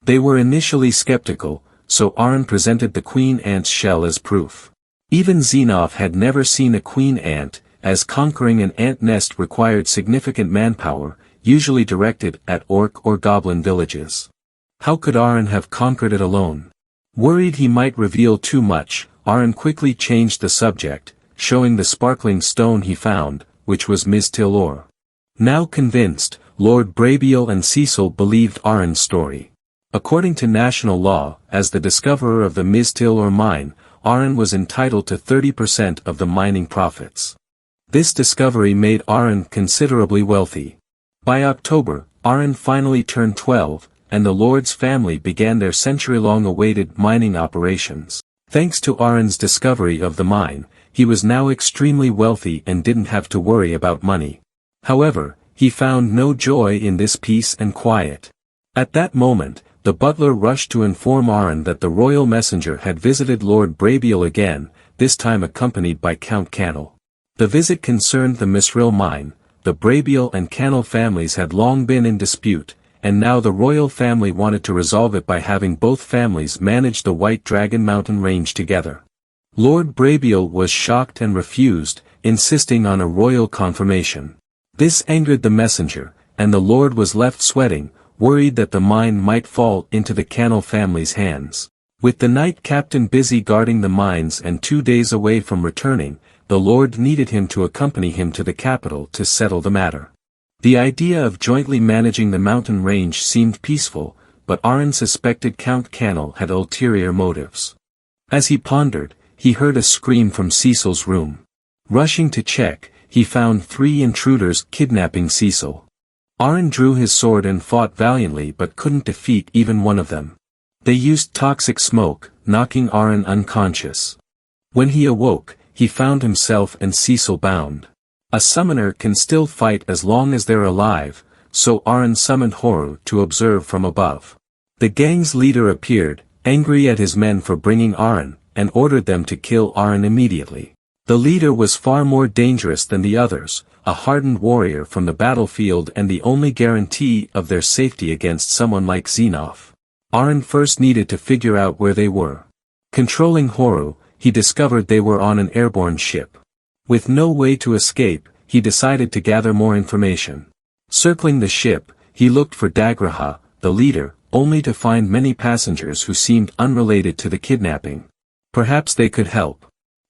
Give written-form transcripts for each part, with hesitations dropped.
They were initially skeptical, so Aran presented the queen ant's shell as proof. Even Xenoph had never seen a queen ant, as conquering an ant nest required significant manpower, usually directed at orc or goblin villages. How could Aran have conquered it alone? Worried he might reveal too much, Aran quickly changed the subject, showing the sparkling stone he found, which was Mistil ore. Now convinced, Lord Brabiel and Cecil believed Aran's story. According to national law, as the discoverer of the Mistil ore mine, Aran was entitled to 30% of the mining profits. This discovery made Aran considerably wealthy. By October, Aran finally turned 12, and the Lord's family began their century-long awaited mining operations. Thanks to Aran's discovery of the mine, he was now extremely wealthy and didn't have to worry about money. However, he found no joy in this peace and quiet. At that moment, the butler rushed to inform Aran that the royal messenger had visited Lord Brabiel again, this time accompanied by Count Cannel. The visit concerned the Misril mine. The Brabiel and Cannel families had long been in dispute, and now the royal family wanted to resolve it by having both families manage the White Dragon Mountain range together. Lord Brabiel was shocked and refused, insisting on a royal confirmation. This angered the messenger, and the lord was left sweating, worried that the mine might fall into the Cannel family's hands. With the knight captain busy guarding the mines and 2 days away from returning, the lord needed him to accompany him to the capital to settle the matter. The idea of jointly managing the mountain range seemed peaceful, but Aran suspected Count Cannel had ulterior motives. As he pondered, he heard a scream from Cecil's room. Rushing to check, he found 3 intruders kidnapping Cecil. Aran drew his sword and fought valiantly but couldn't defeat even one of them. They used toxic smoke, knocking Aran unconscious. When he awoke, he found himself and Cecil bound. A summoner can still fight as long as they're alive, so Aran summoned Horu to observe from above. The gang's leader appeared, angry at his men for bringing Aran, and ordered them to kill Aran immediately. The leader was far more dangerous than the others, a hardened warrior from the battlefield and the only guarantee of their safety against someone like Xenoph. Aran first needed to figure out where they were. Controlling Horu, he discovered they were on an airborne ship. With no way to escape, he decided to gather more information. Circling the ship, he looked for Dagraha, the leader, only to find many passengers who seemed unrelated to the kidnapping. Perhaps they could help.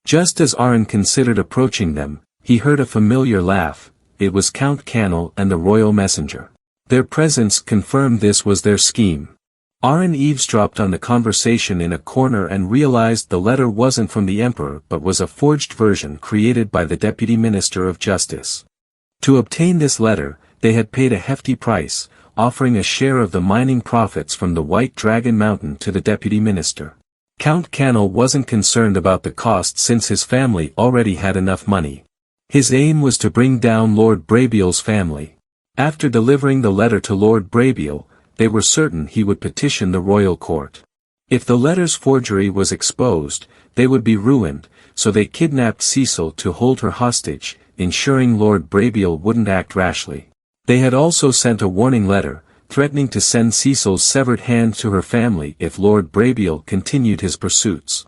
Just as Aran considered approaching them, he heard a familiar laugh. It was Count Cannel and the royal messenger. Their presence confirmed this was their scheme. Aran eavesdropped on the conversation in a corner and realized the letter wasn't from the emperor but was a forged version created by the deputy minister of justice. To obtain this letter, they had paid a hefty price, offering a share of the mining profits from the White Dragon Mountain to the deputy minister. Count Cannel wasn't concerned about the cost since his family already had enough money. His aim was to bring down Lord Brabiel's family. After delivering the letter to Lord Brabiel, they were certain he would petition the royal court. If the letter's forgery was exposed, they would be ruined, so they kidnapped Cecil to hold her hostage, ensuring Lord Brabiel wouldn't act rashly. They had also sent a warning letter, threatening to send Cecil's severed hand to her family if Lord Brabiel continued his pursuits.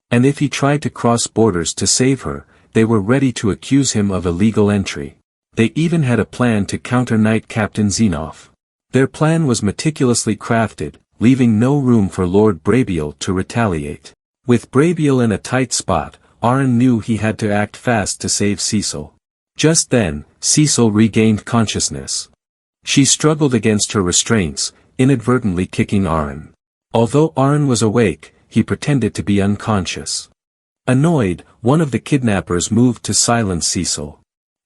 And if he tried to cross borders to save her, they were ready to accuse him of illegal entry. They even had a plan to counter Knight Captain Xenoph. Their plan was meticulously crafted, leaving no room for Lord Brabiel to retaliate. With Brabiel in a tight spot, Aran knew he had to act fast to save Cecil. Just then, Cecil regained consciousness. She struggled against her restraints, inadvertently kicking Aran. Although Aran was awake, he pretended to be unconscious. Annoyed, one of the kidnappers moved to silence Cecil.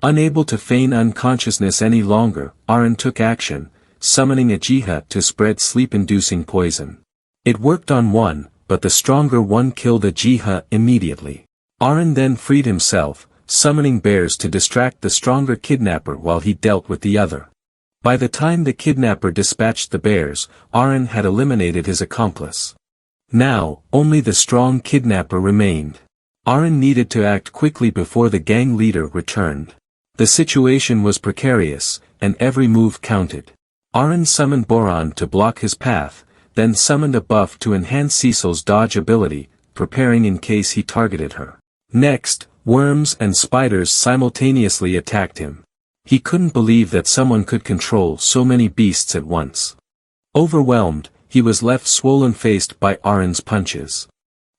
Unable to feign unconsciousness any longer, Aran took action, summoning a Jiha to spread sleep-inducing poison. It worked on one, but the stronger one killed a Jiha immediately. Aran then freed himself, summoning bears to distract the stronger kidnapper while he dealt with the other. By the time the kidnapper dispatched the bears, Aran had eliminated his accomplice. Now, only the strong kidnapper remained. Aran needed to act quickly before the gang leader returned. The situation was precarious, and every move counted. Aran summoned Boran to block his path, then summoned a buff to enhance Cecil's dodge ability, preparing in case he targeted her. Next, worms and spiders simultaneously attacked him. He couldn't believe that someone could control so many beasts at once. Overwhelmed, he was left swollen-faced by Arin's punches.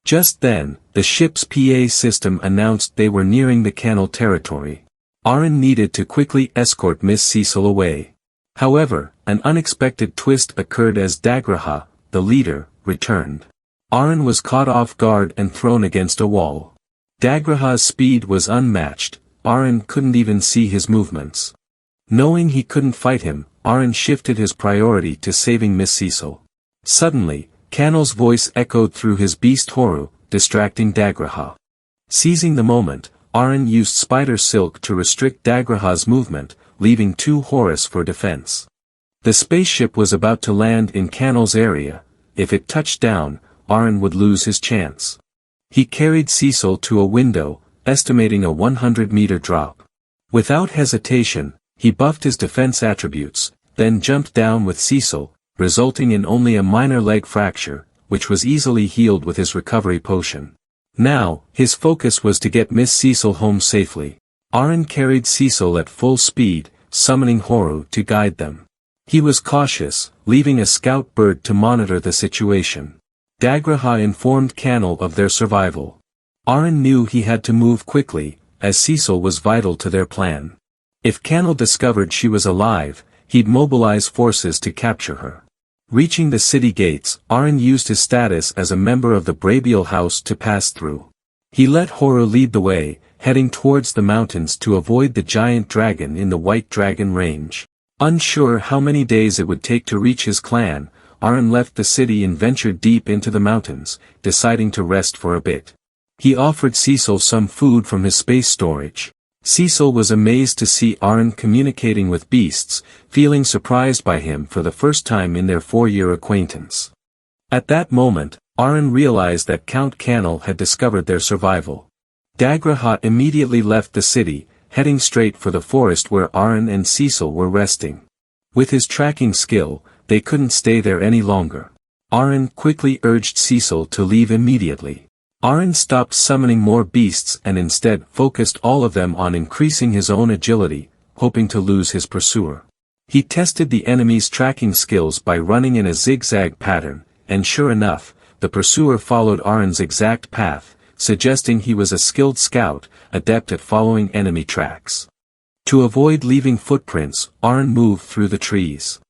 Just then, the ship's PA system announced they were nearing the canal territory. Arin needed to quickly escort Miss Cecil away. However, an unexpected twist occurred as Dagraha, the leader, returned. Arin was caught off guard and thrown against a wall. Dagraha's speed was unmatched, Arin couldn't even see his movements. Knowing he couldn't fight him, Arin shifted his priority to saving Miss Cecil. Suddenly, Canal's voice echoed through his beast Horu, distracting Dagraha. Seizing the moment, Arin used spider silk to restrict Dagraha's movement, leaving 2 Horus for defense. The spaceship was about to land in Canal's area. If it touched down, Arin would lose his chance. He carried Cecil to a window, estimating a 100-meter drop. Without hesitation, he buffed his defense attributes, then jumped down with Cecil, resulting in only a minor leg fracture, which was easily healed with his recovery potion. Now, his focus was to get Miss Cecil home safely. Arin carried Cecil at full speed, summoning Horu to guide them. He was cautious, leaving a scout bird to monitor the situation. Dagraha informed Canal of their survival. Arin knew he had to move quickly, as Cecil was vital to their plan. If Canal discovered she was alive, he'd mobilize forces to capture her. Reaching the city gates, Arin used his status as a member of the Brabial House to pass through. He let Horu lead the way, heading towards the mountains to avoid the giant dragon in the White Dragon Range. Unsure how many days it would take to reach his clan, Arin left the city and ventured deep into the mountains, deciding to rest for a bit. He offered Cecil some food from his space storage. Cecil was amazed to see Arin communicating with beasts, feeling surprised by him for the first time in their 4-year acquaintance. At that moment, Arin realized that Count Canal had discovered their survival. Dagraha immediately left the city, heading straight for the forest where Arin and Cecil were resting. With his tracking skill, they couldn't stay there any longer. Arin quickly urged Cecil to leave immediately. Arin stopped summoning more beasts and instead focused all of them on increasing his own agility, hoping to lose his pursuer. He tested the enemy's tracking skills by running in a zigzag pattern, and sure enough, the pursuer followed Arin's exact path, suggesting he was a skilled scout, adept at following enemy tracks. To avoid leaving footprints, Arin moved through the trees.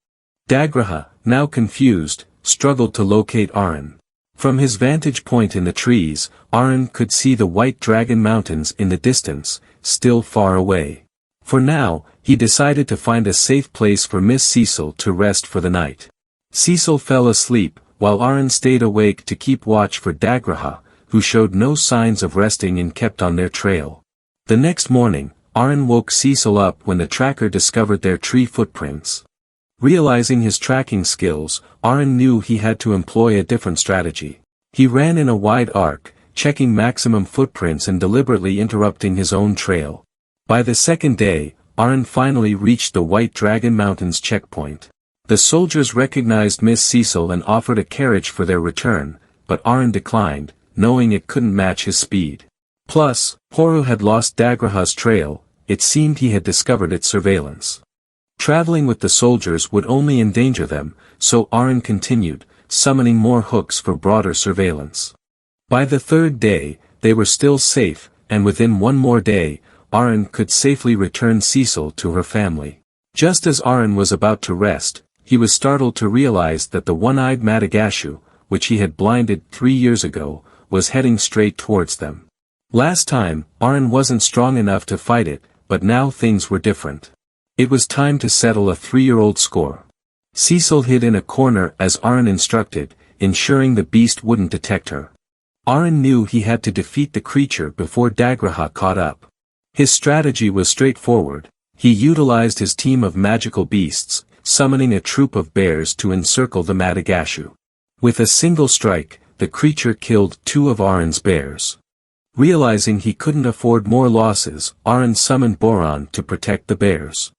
Dagraha, now confused, struggled to locate Arin. From his vantage point in the trees, Arin could see the White Dragon Mountains in the distance, still far away. For now, he decided to find a safe place for Miss Cecil to rest for the night. Cecil fell asleep, while Arin stayed awake to keep watch for Dagraha, who showed no signs of resting and kept on their trail. The next morning, Arin woke Cecil up when the tracker discovered their tree footprints. Realizing his tracking skills, Arin knew he had to employ a different strategy. He ran in a wide arc, checking maximum footprints and deliberately interrupting his own trail. By the second day, Arin finally reached the White Dragon Mountains checkpoint. The soldiers recognized Miss Cecil and offered a carriage for their return, but Arin declined, knowing it couldn't match his speed. Plus, Horu had lost Dagraha's trail, it seemed he had discovered its surveillance. Traveling with the soldiers would only endanger them, so Arin continued, summoning more hooks for broader surveillance. By the third day, they were still safe, and within one more day, Arin could safely return Cecil to her family. Just as Arin was about to rest, he was startled to realize that the one-eyed Madagashu, which he had blinded 3 years ago, was heading straight towards them. Last time, Arin wasn't strong enough to fight it, but now things were different. It was time to settle a 3-year-old score. Cecil hid in a corner as Arin instructed, ensuring the beast wouldn't detect her. Arin knew he had to defeat the creature before Dagraha caught up. His strategy was straightforward. He utilized his team of magical beasts, summoning a troop of bears to encircle the Madagashu. With a single strike, the creature killed 2 of Arin's bears. Realizing he couldn't afford more losses, Arin summoned Boron to protect the bears.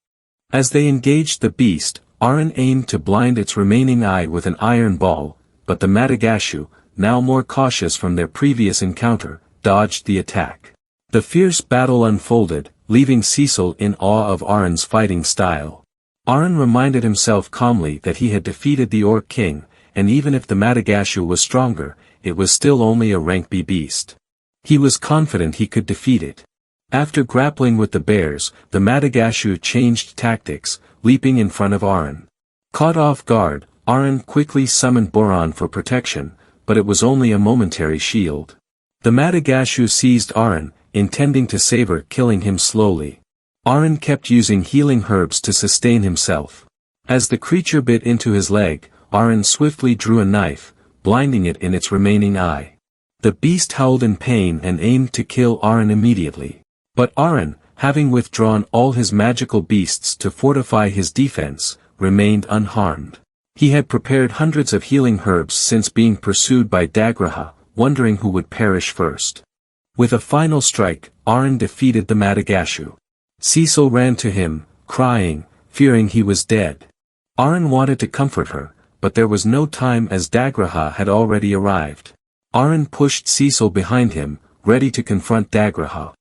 As they engaged the beast, Arin aimed to blind its remaining eye with an iron ball, but the Madagashu, now more cautious from their previous encounter, dodged the attack. The fierce battle unfolded, leaving Cecil in awe of Aron's fighting style. Aron reminded himself calmly that he had defeated the Orc King, and even if the Madagashu was stronger, it was still only a rank B beast. He was confident he could defeat it. After grappling with the bears, the Madagashu changed tactics, leaping in front of Aron. Caught off guard, Aron quickly summoned Boron for protection, but it was only a momentary shield. The Madagashu seized Aron, intending to savor killing him slowly. Aron kept using healing herbs to sustain himself. As the creature bit into his leg, Aron swiftly drew a knife, blinding it in its remaining eye. The beast howled in pain and aimed to kill Aron immediately. But Aron, having withdrawn all his magical beasts to fortify his defense, remained unharmed. He had prepared hundreds of healing herbs since being pursued by Dagraha, wondering who would perish first. With a final strike, Aron defeated the Madagashu. Cecil ran to him, crying, fearing he was dead. Aron wanted to comfort her, but there was no time as Dagraha had already arrived. Aron pushed Cecil behind him, ready to confront Dagraha.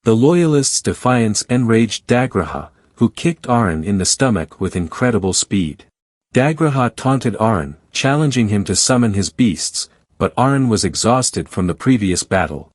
The Loyalists' defiance enraged Dagraha, who kicked Aron in the stomach with incredible speed. Dagraha taunted Aron, challenging him to summon his beasts, but Aron was exhausted from the previous battle.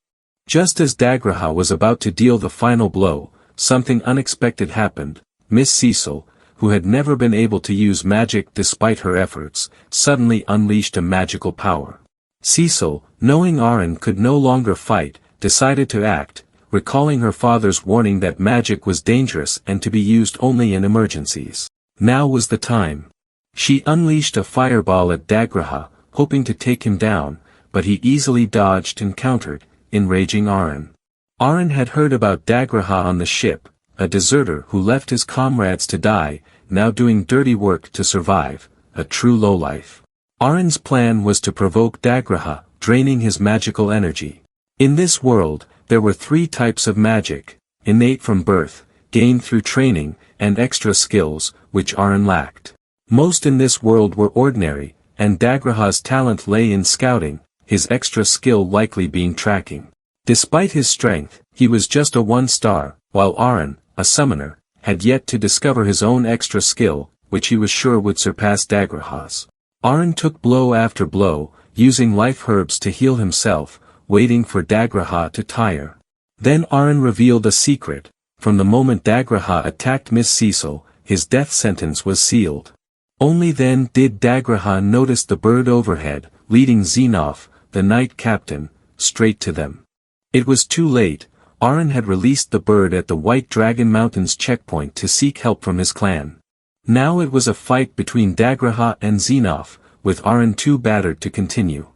Just as Dagraha was about to deal the final blow, something unexpected happened. Miss Cecil, who had never been able to use magic despite her efforts, suddenly unleashed a magical power. Cecil, knowing Aron could no longer fight, decided to act, recalling her father's warning that magic was dangerous and to be used only in emergencies. Now was the time. She unleashed a fireball at Dagraha, hoping to take him down, but he easily dodged and countered, enraging Aron. Aron had heard about Dagraha on the ship, a deserter who left his comrades to die, now doing dirty work to survive, a true lowlife. Aron's plan was to provoke Dagraha, draining his magical energy. In this world, there were three types of magic: innate from birth, gained through training, and extra skills, which Aron lacked. Most in this world were ordinary, and Dagraha's talent lay in scouting, his extra skill likely being tracking. Despite his strength, he was just a 1-star, while Aron, a summoner, had yet to discover his own extra skill, which he was sure would surpass Dagraha's. Aron took blow after blow, using life herbs to heal himself, waiting for Dagraha to tire. Then Aron revealed a secret: from the moment Dagraha attacked Miss Cecil, his death sentence was sealed. Only then did Dagraha notice the bird overhead, leading Xenoph, the knight captain, straight to them. It was too late. Aron had released the bird at the White Dragon Mountains checkpoint to seek help from his clan. Now it was a fight between Dagraha and Xenoph, with Aron too battered to continue.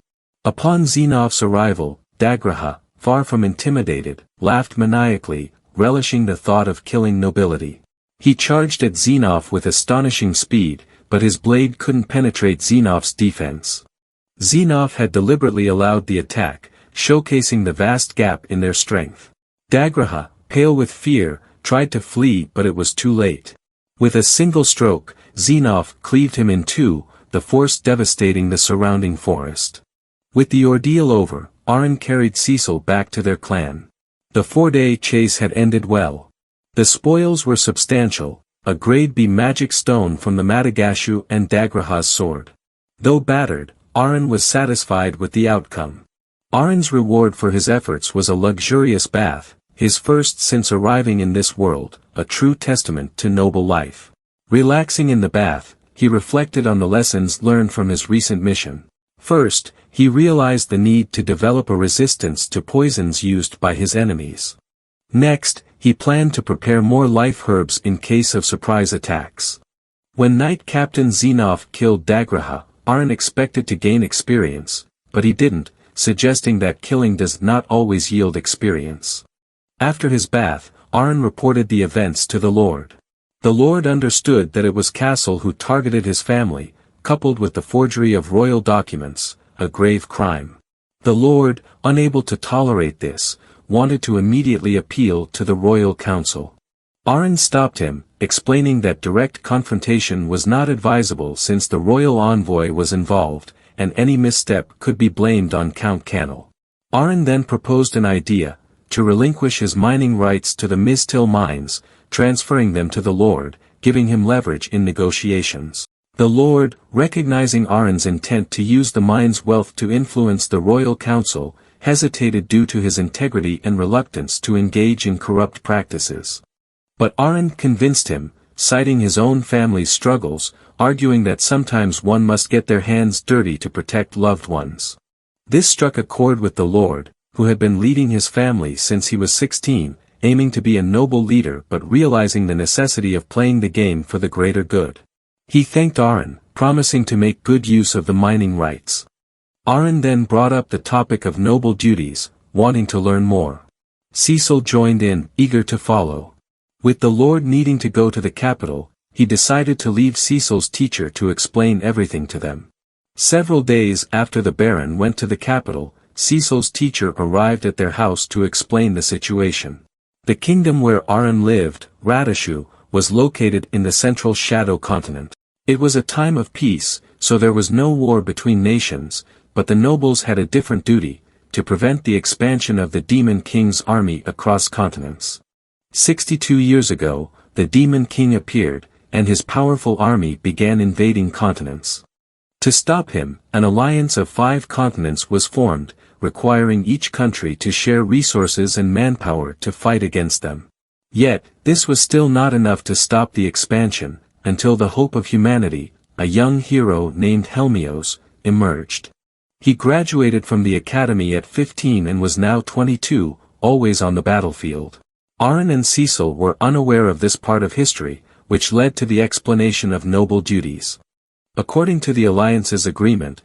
Upon Xenoph's arrival, Dagraha, far from intimidated, laughed maniacally, relishing the thought of killing nobility. He charged at Xenoph with astonishing speed, but his blade couldn't penetrate Xenoph's defense. Xenoph had deliberately allowed the attack, showcasing the vast gap in their strength. Dagraha, pale with fear, tried to flee but it was too late. With a single stroke, Xenoph cleaved him in two, the force devastating the surrounding forest. With the ordeal over, Aron carried Cecil back to their clan. The 4-day chase had ended well. The spoils were substantial: a grade B magic stone from the Madagashu and Dagraha's sword. Though battered, Aron was satisfied with the outcome. Aron's reward for his efforts was a luxurious bath, his first since arriving in this world, a true testament to noble life. Relaxing in the bath, he reflected on the lessons learned from his recent mission. First, he realized the need to develop a resistance to poisons used by his enemies. Next, he planned to prepare more life herbs in case of surprise attacks. When Knight Captain Xenoph killed Dagraha, Aron expected to gain experience, but he didn't, suggesting that killing does not always yield experience. After his bath, Aron reported the events to the Lord. The Lord understood that it was Castle who targeted his family, coupled with the forgery of royal documents, a grave crime. The Lord, unable to tolerate this, wanted to immediately appeal to the royal council. Aron stopped him, explaining that direct confrontation was not advisable since the royal envoy was involved, and any misstep could be blamed on Count Cannel. Arryn then proposed an idea, to relinquish his mining rights to the Misthill mines, transferring them to the Lord, giving him leverage in negotiations. The Lord, recognizing Arryn's intent to use the mine's wealth to influence the royal council, hesitated due to his integrity and reluctance to engage in corrupt practices. But Arryn convinced him, citing his own family's struggles, arguing that sometimes one must get their hands dirty to protect loved ones. This struck a chord with the Lord, who had been leading his family since he was 16, aiming to be a noble leader but realizing the necessity of playing the game for the greater good. He thanked Arryn, promising to make good use of the mining rights. Arryn then brought up the topic of noble duties, wanting to learn more. Cecil joined in, eager to follow. With the Lord needing to go to the capital, he decided to leave Cecil's teacher to explain everything to them. Several days after the Baron went to the capital, Cecil's teacher arrived at their house to explain the situation. The kingdom where Arryn lived, Radishu, was located in the central Shadow Continent. It was a time of peace, so there was no war between nations, but the nobles had a different duty, to prevent the expansion of the Demon King's army across continents. 62 years ago, the Demon King appeared, and his powerful army began invading continents. To stop him, an alliance of 5 continents was formed, requiring each country to share resources and manpower to fight against them. Yet, this was still not enough to stop the expansion, until the hope of humanity, a young hero named Helmios, emerged. He graduated from the academy at 15 and was now 22, always on the battlefield. Arryn and Cecil were unaware of this part of history, which led to the explanation of noble duties. According to the alliance's agreement,